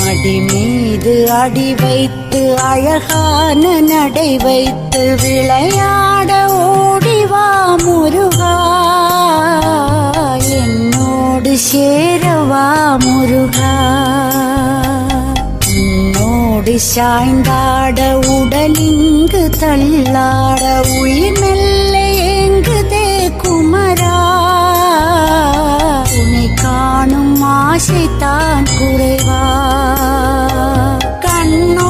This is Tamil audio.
அடி மீது அடி வைத்து அழகான நடை வைத்து விளையாட ஓடிவா முருகா, என்னோடு சேரவா முருகா. உன்னோடு சாய்ந்தாட உடலிங்கு தள்ளாட உயிர் மெல்ல ஏங்குதே குமரா, உன்னை காணும் ஆசைத்தான் குறைவா. கண்ணோ